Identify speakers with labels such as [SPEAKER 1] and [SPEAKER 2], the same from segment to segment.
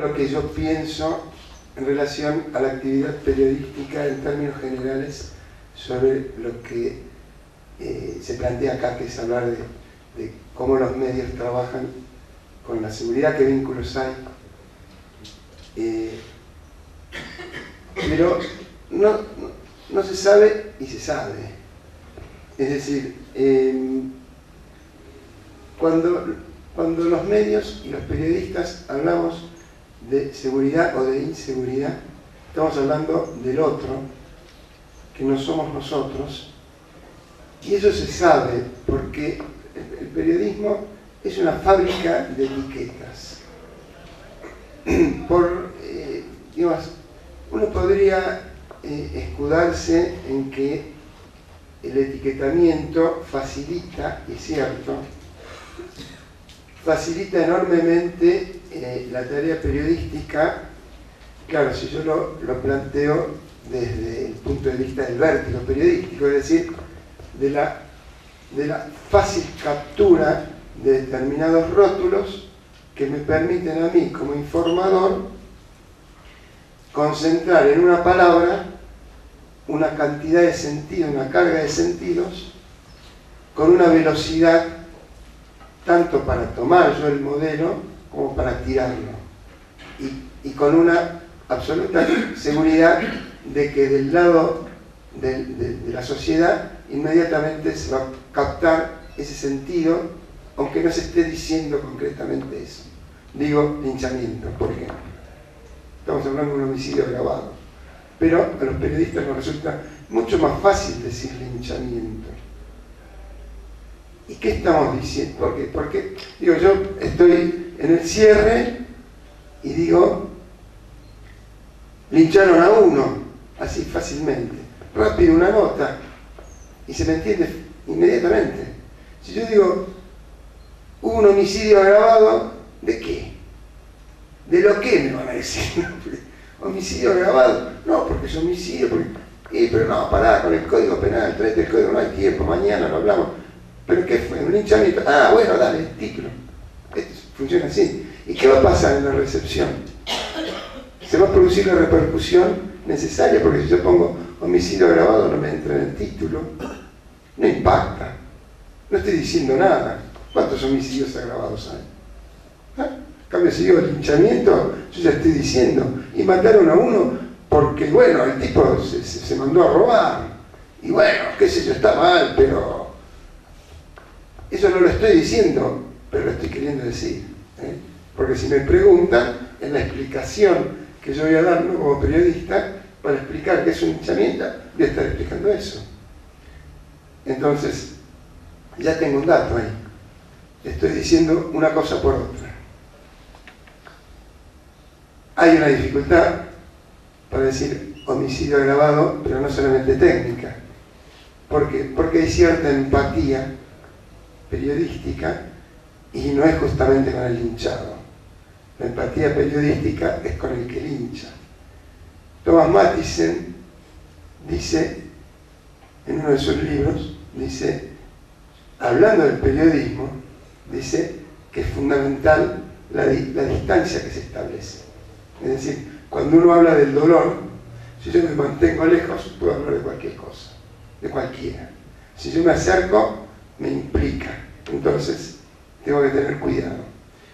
[SPEAKER 1] lo que yo pienso en relación a la actividad periodística en términos generales sobre lo que se plantea acá, que es hablar de cómo los medios trabajan con la seguridad, qué vínculos hay. Pero no se sabe y se sabe. Es decir, cuando los medios y los periodistas hablamos de seguridad o de inseguridad, estamos hablando del otro, que no somos nosotros, y eso se sabe porque el periodismo es una fábrica de etiquetas. Digamos, uno podría escudarse en que el etiquetamiento facilita, y es cierto, facilita enormemente la tarea periodística. Claro, si yo lo planteo desde el punto de vista del vértigo periodístico, es decir, de la fácil captura de determinados rótulos que me permiten a mí, como informador, concentrar en una palabra una cantidad de sentido, una carga de sentidos, con una velocidad tanto para tomar yo el modelo como para tirarlo, y con una absoluta seguridad de que del lado de la sociedad inmediatamente se va a captar ese sentido, aunque no se esté diciendo concretamente eso. Digo linchamiento, por ejemplo. Estamos hablando de un homicidio agravado, pero a los periodistas nos resulta mucho más fácil decir linchamiento. ¿Y qué estamos diciendo? ¿Por qué? Porque digo, yo estoy en el cierre y digo, lincharon a uno, así fácilmente, rápido una nota, y se me entiende inmediatamente. Si yo digo, hubo un homicidio agravado, ¿de qué? ¿De lo qué me van a decir? ¿Homicidio agravado? No, porque es homicidio, pero no, pará, con el Código Penal, traete el código, no hay tiempo, mañana lo hablamos. ¿Pero qué fue? ¿Un linchamiento? Ah, bueno, dale, el título. Esto funciona así. ¿Y qué va a pasar en la recepción? Se va a producir la repercusión necesaria, porque si yo pongo homicidio agravado no me entra en el título, no impacta, no estoy diciendo nada. ¿Cuántos homicidios agravados hay? ¿Ah? En cambio, si digo linchamiento, yo ya estoy diciendo, y mataron a uno porque, bueno, el tipo se mandó a robar, y bueno, qué sé yo, está mal, pero eso no lo estoy diciendo, pero lo estoy queriendo decir, ¿eh? Porque si me preguntan, en la explicación que yo voy a dar, ¿no?, como periodista, para explicar qué es un linchamiento, voy a estar explicando eso. Entonces, ya tengo un dato ahí. Estoy diciendo una cosa por otra. Hay una dificultad para decir homicidio agravado, pero no solamente técnica. ¿Por qué? Porque hay cierta empatía periodística y no es justamente con el linchado. La empatía periodística es con el que lincha. Thomas Mathisen dice, en uno de sus libros, dice, hablando del periodismo, dice que es fundamental la distancia que se establece. Es decir, cuando uno habla del dolor, si yo me mantengo lejos, puedo hablar de cualquier cosa, de cualquiera. Si yo me acerco, me implica. Entonces, tengo que tener cuidado.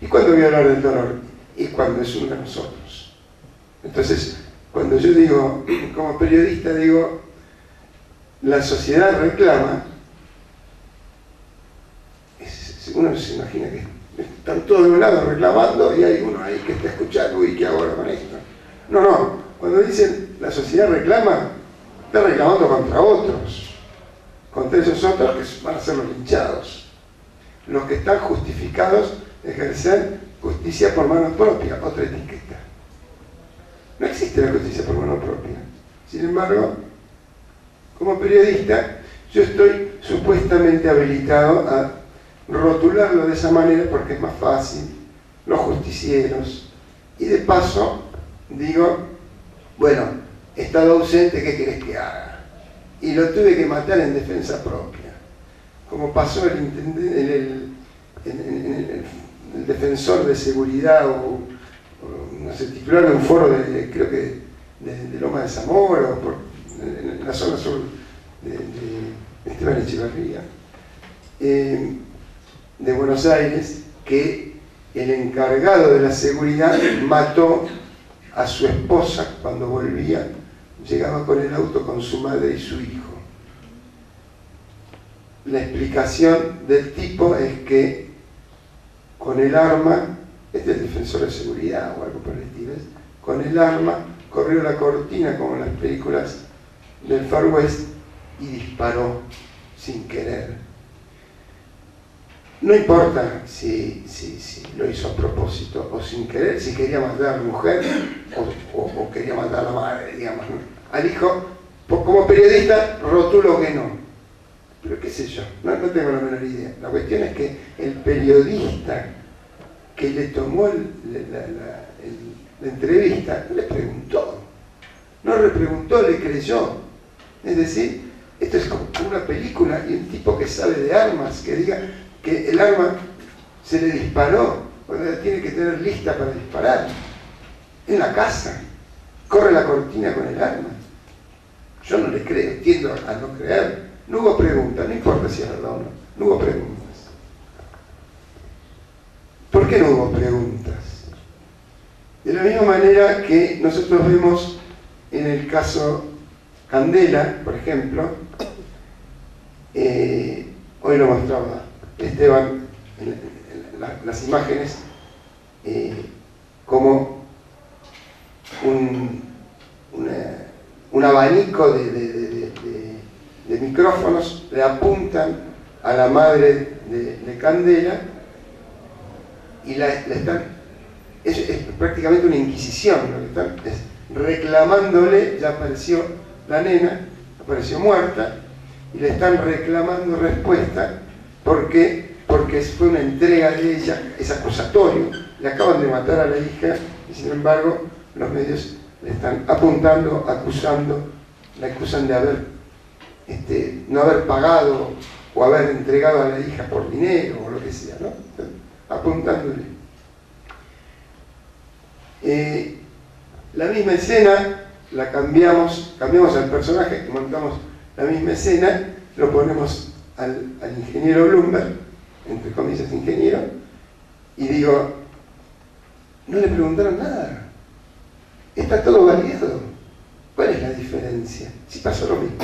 [SPEAKER 1] ¿Y cuándo voy a hablar del dolor? Y cuando es uno de nosotros. Entonces, cuando yo digo, como periodista, digo, la sociedad reclama, uno se imagina que están todos de un lado reclamando y hay uno ahí que está escuchando, uy, ¿qué hago ahora con esto? No, cuando dicen la sociedad reclama, está reclamando contra otros, contra esos otros que van a ser los linchados, los que están justificados de ejercer justicia por mano propia, otra etiqueta. No existe la justicia por mano propia. Sin embargo, como periodista, yo estoy supuestamente habilitado a rotularlo de esa manera porque es más fácil, los justicieros, y de paso digo, bueno, he estado ausente, ¿qué querés que haga? Y lo tuve que matar en defensa propia, como pasó el defensor de seguridad o no sé titular de un foro creo que de Loma de Zamora, en la zona sur de Esteban Echeverría, de Buenos Aires, que el encargado de la seguridad mató a su esposa cuando volvía, llegaba con el auto con su madre y su hijo. La explicación del tipo es que con el arma, este es el defensor de seguridad o algo por el estilo, con el arma corrió la cortina como en las películas del Far West y disparó sin querer. No importa si lo hizo a propósito o sin querer, si quería matar a la mujer o quería matar a la madre, digamos, ¿no? Al hijo, como periodista, rotulo que no. Pero qué sé yo, no tengo la menor idea. La cuestión es que el periodista que le tomó la entrevista no le preguntó, le creyó. Es decir, esto es como una película y un tipo que sabe de armas, que diga que el arma se le disparó, cuando la tiene que tener lista para disparar, en la casa, corre la cortina con el arma. Yo no le creo, tiendo a no creer. No hubo preguntas, no importa si es verdad o no, no hubo preguntas. ¿Por qué no hubo preguntas? De la misma manera que nosotros vemos en el caso Candela, por ejemplo, hoy lo mostraba Esteban en las imágenes, como un abanico de micrófonos le apuntan a la madre de Candela y la están, es prácticamente una inquisición, lo que están es reclamándole, ya apareció la nena, apareció muerta, y le están reclamando respuesta porque fue una entrega de ella, es acusatorio, le acaban de matar a la hija y sin embargo los medios le están apuntando, acusando, la acusan de no haber pagado o haber entregado a la hija por dinero o lo que sea, ¿no? Apuntándole. La misma escena la cambiamos al personaje, montamos la misma escena, lo ponemos al ingeniero Bloomberg, entre comillas ingeniero, y digo, no le preguntaron nada, está todo validado. ¿Cuál es la diferencia? Si pasó lo mismo.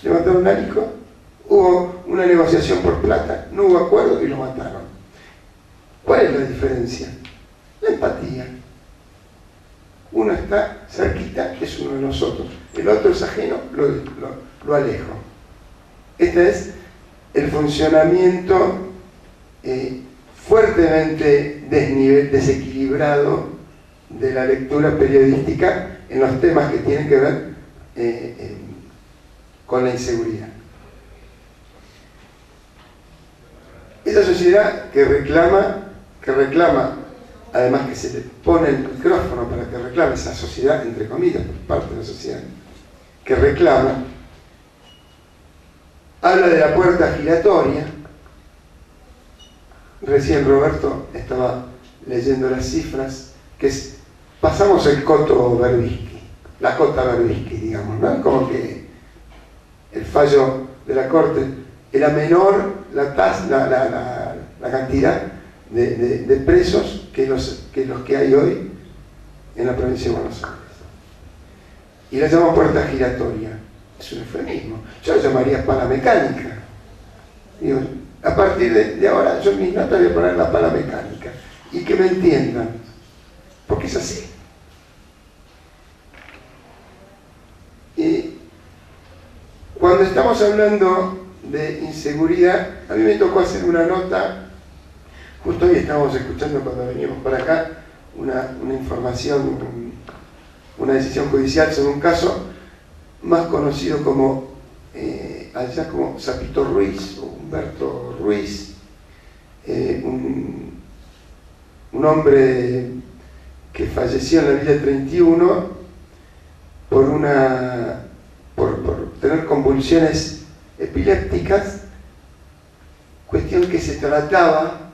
[SPEAKER 1] Le mataron al hijo, hubo una negociación por plata, no hubo acuerdo y lo mataron. ¿Cuál es la diferencia? La empatía. Uno está cerquita, es uno de nosotros. El otro es ajeno, lo alejo. Este es el funcionamiento fuertemente desequilibrado de la lectura periodística en los temas que tienen que ver con la inseguridad. Esa sociedad que reclama, además que se le pone el micrófono para que reclame, esa sociedad, entre comillas, parte de la sociedad, que reclama, habla de la puerta giratoria. Recién Roberto estaba leyendo las cifras, que pasamos el coto Berbisky, la cota Berbisky, digamos, ¿no? Como que el fallo de la Corte era menor la cantidad de presos que los que hay hoy en la provincia de Buenos Aires. Y la llamo puerta giratoria. Es un eufemismo. Yo la llamaría pala mecánica. Digo, a partir de ahora, yo en mis notas voy a poner la pala mecánica. Y que me entiendan. Porque es así. Y cuando estamos hablando de inseguridad, a mí me tocó hacer una nota, justo hoy estábamos escuchando cuando veníamos para acá, una información, una decisión judicial sobre un caso más conocido como, allá como Zapito Ruiz, o Humberto Ruiz, un hombre que falleció en la Villa 31 por tener convulsiones epilépticas, cuestión que se trataba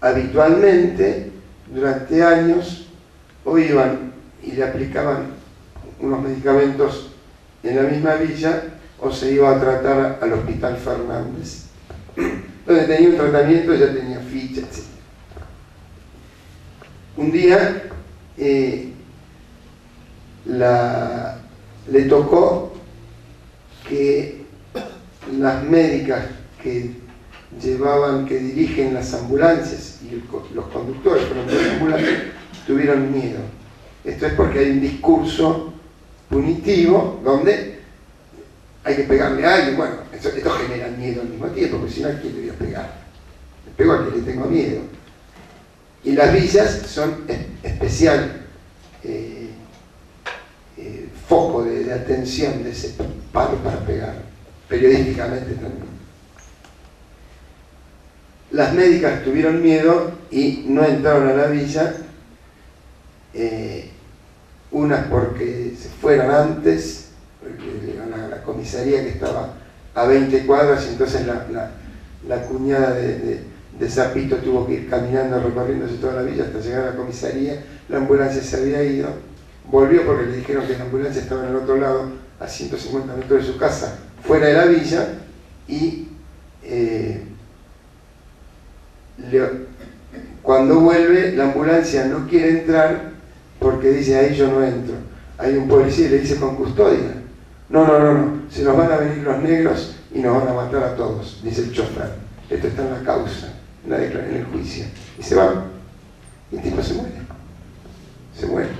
[SPEAKER 1] habitualmente durante años o iban y le aplicaban unos medicamentos en la misma villa, o se iba a tratar al Hospital Fernández, donde tenía un tratamiento, ya tenía ficha, etc. Un día le tocó que las médicas que dirigen las ambulancias y los conductores de las ambulancias tuvieron miedo. Esto es porque hay un discurso punitivo donde hay que pegarle a alguien. Bueno, esto genera miedo al mismo tiempo, porque si no, ¿a quién le voy a pegar? Le pego a quien le tengo miedo. Y las villas son especial foco de atención de ese palo para pegar, periodísticamente también. Las médicas tuvieron miedo y no entraron a la villa, unas porque se fueron antes, a la comisaría que estaba a 20 cuadras, y entonces la cuñada de Zapito tuvo que ir caminando, recorriéndose toda la villa hasta llegar a la comisaría. La ambulancia se había ido, volvió porque le dijeron que la ambulancia estaba en el otro lado, a 150 metros de su casa, fuera de la villa, y cuando vuelve, la ambulancia no quiere entrar porque dice: ahí yo no entro. Hay un policía y le dice: con custodia. No, se nos van a venir los negros y nos van a matar a todos, dice el chofer. Esto está en la causa, en el juicio. Y se va. Y el tipo se muere. Se muere.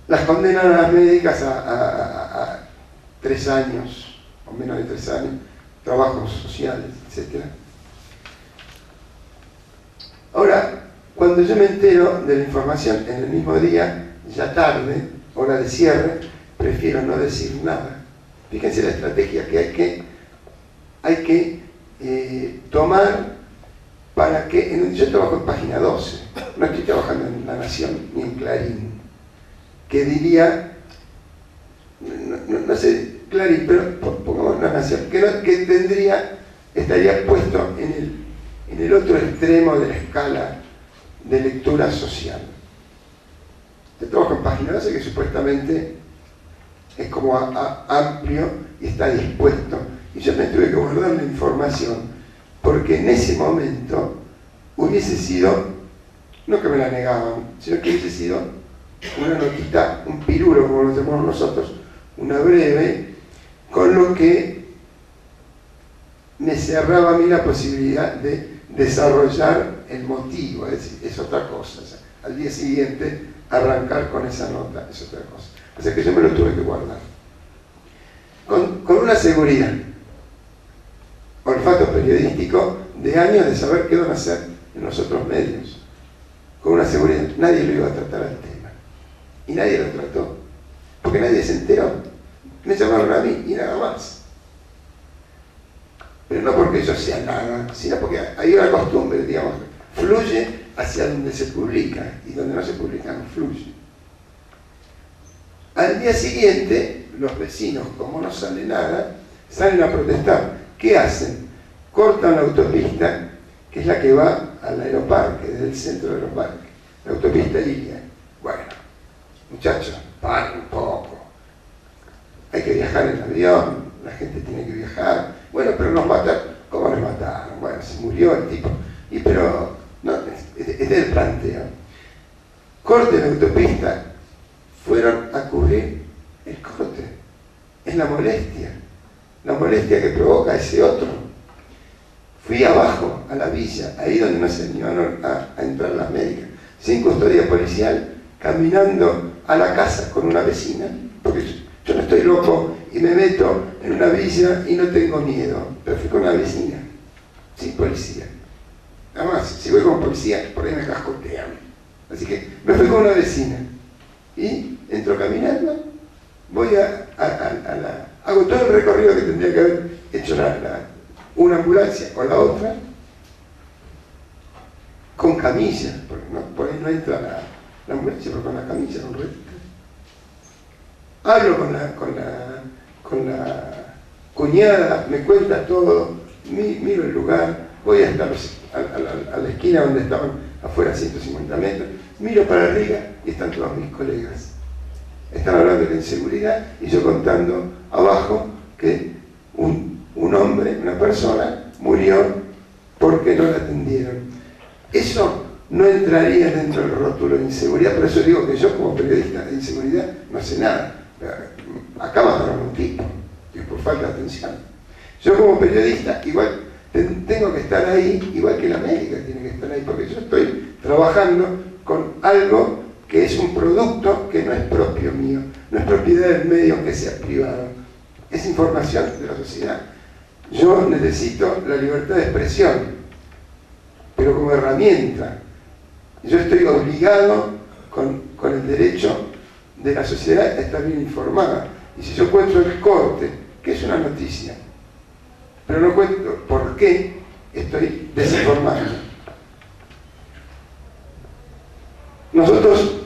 [SPEAKER 1] Las condenan a las médicas a 3 años, o menos de 3 años, trabajos sociales, etc. Ahora, cuando yo me entero de la información en el mismo día, ya tarde, hora de cierre, prefiero no decir nada. Fíjense la estrategia que hay que tomar para que... Yo trabajo en Página 12, no estoy trabajando en La Nación ni en Clarín, que diría, no sé, Clarín, pero pongamos La Nación, que estaría puesto en el otro extremo de la escala de lectura social. Yo trabajo en Página 12, que supuestamente es como amplio y está dispuesto. Y yo me tuve que guardar la información, porque en ese momento hubiese sido, no que me la negaban, sino que hubiese sido una notita, un pirulo, como lo llamamos nosotros, una breve, con lo que me cerraba a mí la posibilidad de desarrollar el motivo, es decir, es otra cosa. O sea, al día siguiente arrancar con esa nota es otra cosa. O sea que yo me lo tuve que guardar. Con una seguridad, olfato periodístico de años de saber qué van a hacer en los otros medios. Con una seguridad, nadie lo iba a tratar al tema. Y nadie lo trató. Porque nadie se enteró. Me llamaron a mí y nada más. Pero no porque yo sea nada, sino porque hay una costumbre, digamos, fluye hacia donde se publica, y donde no se publica no fluye. Al día siguiente, los vecinos, como no sale nada, salen a protestar. ¿Qué hacen? Cortan la autopista, que es la que va al aeroparque, desde el centro del aeroparque, la autopista Ilia. Bueno, muchachos, paren un poco. Hay que viajar en avión, la gente tiene que viajar. Bueno, pero nos mataron. ¿Cómo nos mataron? Bueno, se murió el tipo. Pero, no, este es el planteo. Corte la autopista, fueron a cubrir el corte. Es la molestia que provoca ese otro. Fui abajo, a la villa, ahí donde no se animaron a entrar las médicas, sin custodia policial, caminando a la casa con una vecina, porque yo no estoy loco y me meto en una villa y no tengo miedo, pero fui con una vecina, sin policía. Además, si voy con policía, por ahí me cascotean. Así que me fui con una vecina y entro caminando, voy hago todo el recorrido que tendría que haber hecho una ambulancia o la otra, con camilla, porque por ahí no entra la ambulancia, pero con la camilla, con ruedita. Hablo con la cuñada, me cuenta todo, miro el lugar, voy hasta a la esquina donde estaban afuera a 150 metros, miro para arriba y están todos mis colegas. Están hablando de la inseguridad y yo contando abajo que un hombre, una persona, murió porque no la atendieron. Eso no entraría dentro del rótulo de inseguridad, por eso digo que yo como periodista de inseguridad no sé nada. Acá mataron a un tipo, y por falta de atención. Yo como periodista igual tengo que estar ahí, igual que la médica tiene que estar ahí, porque yo estoy trabajando con algo que es un producto que no es propio mío, no es propiedad del medio aunque sea privado, es información de la sociedad. Yo necesito la libertad de expresión, pero como herramienta. Yo estoy obligado con el derecho de la sociedad a estar bien informada. Y si yo cuento el corte, que es una noticia, pero no cuento por qué estoy desinformando. Nosotros,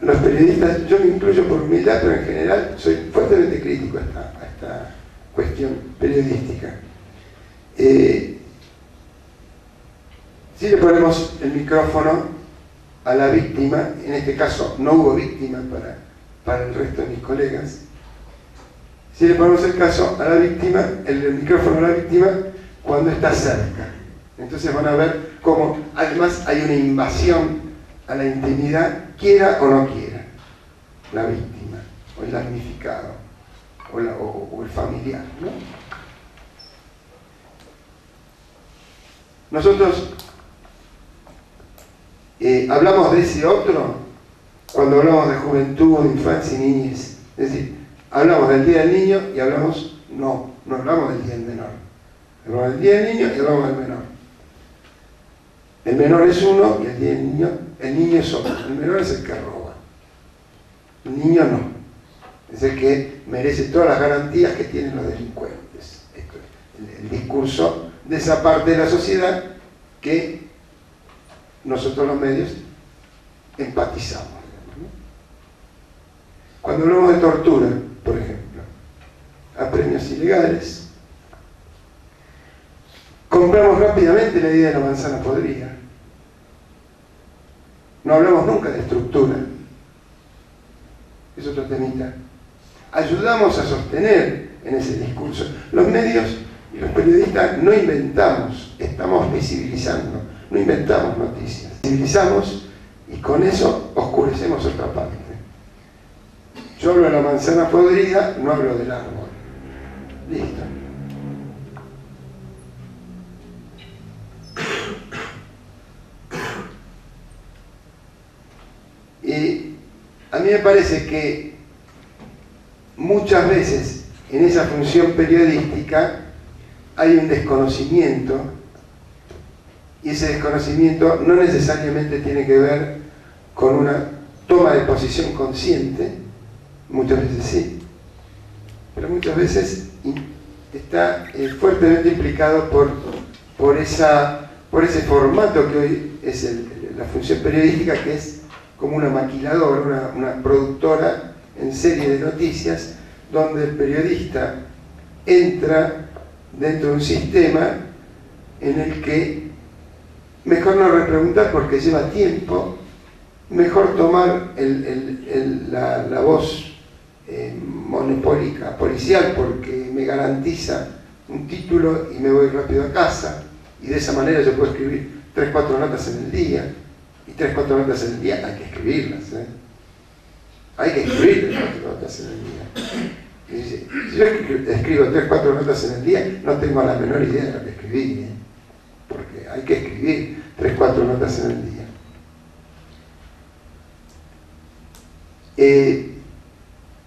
[SPEAKER 1] los periodistas, yo me incluyo por humildad, pero en general soy fuertemente crítico a esta cuestión periodística. Si le ponemos el micrófono a la víctima, en este caso no hubo víctima para el resto de mis colegas, si le ponemos el caso a la víctima, el micrófono a la víctima cuando está cerca. Entonces van a ver cómo además hay una invasión a la intimidad, quiera o no quiera, la víctima, o el damnificado, o el familiar, ¿no? Nosotros hablamos de ese otro cuando hablamos de juventud, de infancia y niñez. Es decir, hablamos del Día del Niño y hablamos, no hablamos del Día del Menor. Hablamos del Día del Niño y hablamos del menor. El menor es uno y el Día del Niño, el niño es otro. El menor es el que roba. El niño no. Es el que merece todas las garantías que tienen los delincuentes. Esto es el discurso de esa parte de la sociedad que nosotros los medios empatizamos. Cuando hablamos de tortura, por ejemplo, apremios ilegales, compramos rápidamente la idea de la manzana podrida. No hablamos nunca de estructura. Es otro temita. Ayudamos a sostener en ese discurso. Los medios y los periodistas no inventamos, estamos visibilizando, no inventamos noticias. Visibilizamos y con eso oscurecemos otra parte. Yo hablo de la manzana podrida, no hablo del árbol. Listo. Y a mí me parece que muchas veces en esa función periodística hay un desconocimiento, y ese desconocimiento no necesariamente tiene que ver con una toma de posición consciente, muchas veces sí, pero muchas veces está fuertemente implicado por ese formato que hoy es la función periodística, que es como una maquiladora, una productora en serie de noticias, donde el periodista entra dentro de un sistema en el que mejor no repreguntar porque lleva tiempo, mejor tomar la voz monopólica policial porque me garantiza un título y me voy rápido a casa, y de esa manera yo puedo escribir 3-4 notas en el día, y 3-4 notas en el día hay que escribirlas, hay que escribir 3-4 notas en el día. Si yo escribo 3-4 notas en el día, no tengo la menor idea de lo que escribí, porque hay que escribir 3-4 notas en el día.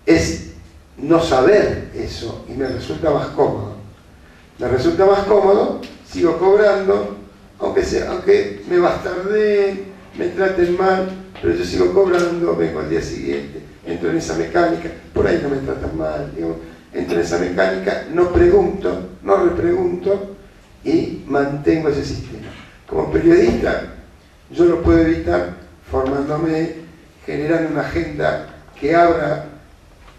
[SPEAKER 1] Es no saber eso, y me resulta más cómodo. Me resulta más cómodo, sigo cobrando, aunque me bastardeen, me traten mal, pero yo sigo cobrando, vengo al día siguiente, entro en esa mecánica, por ahí no me tratan mal, digo, entro en esa mecánica, no pregunto, no repregunto y mantengo ese sistema. Como periodista, yo lo puedo evitar formándome, generando una agenda que abra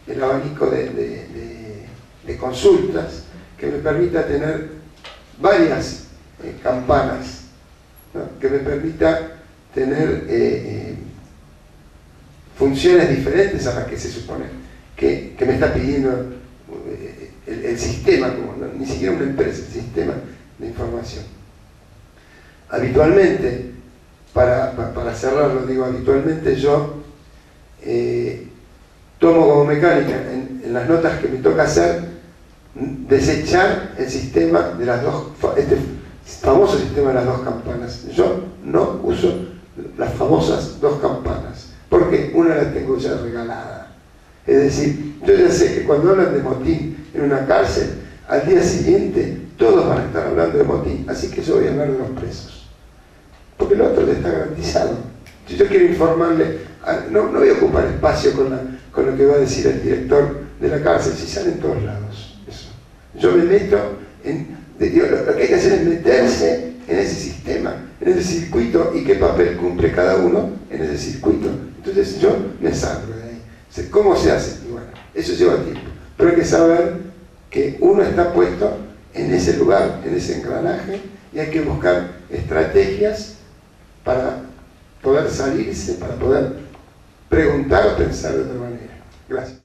[SPEAKER 1] el abanico de consultas, que me permita tener varias campanas, ¿no? Que me permita tener funciones diferentes a las que se supone que me está pidiendo el sistema, como ni siquiera una empresa, el sistema de información. Habitualmente, para cerrarlo, digo, habitualmente yo tomo como mecánica en las notas que me toca hacer, desechar el sistema de las dos, este famoso sistema de las dos campanas. Yo no uso las famosas dos campanas, porque una la tengo ya regalada. Es decir, yo ya sé que cuando hablan de motín en una cárcel, al día siguiente todos van a estar hablando de motín, así que yo voy a hablar de los presos, porque el otro ya está garantizado. Si yo quiero informarle, no voy a ocupar espacio con lo que va a decir el director de la cárcel, si sale en todos lados eso. Yo me meto lo que hay que hacer es meterse en ese sistema, en ese circuito, y qué papel cumple cada uno en ese circuito. Entonces yo me salgo de ahí. ¿Cómo se hace? Y bueno, eso lleva tiempo, pero hay que saber que uno está puesto en ese lugar, en ese engranaje, y hay que buscar estrategias para poder salirse, para poder preguntar o pensar de otra manera. Gracias.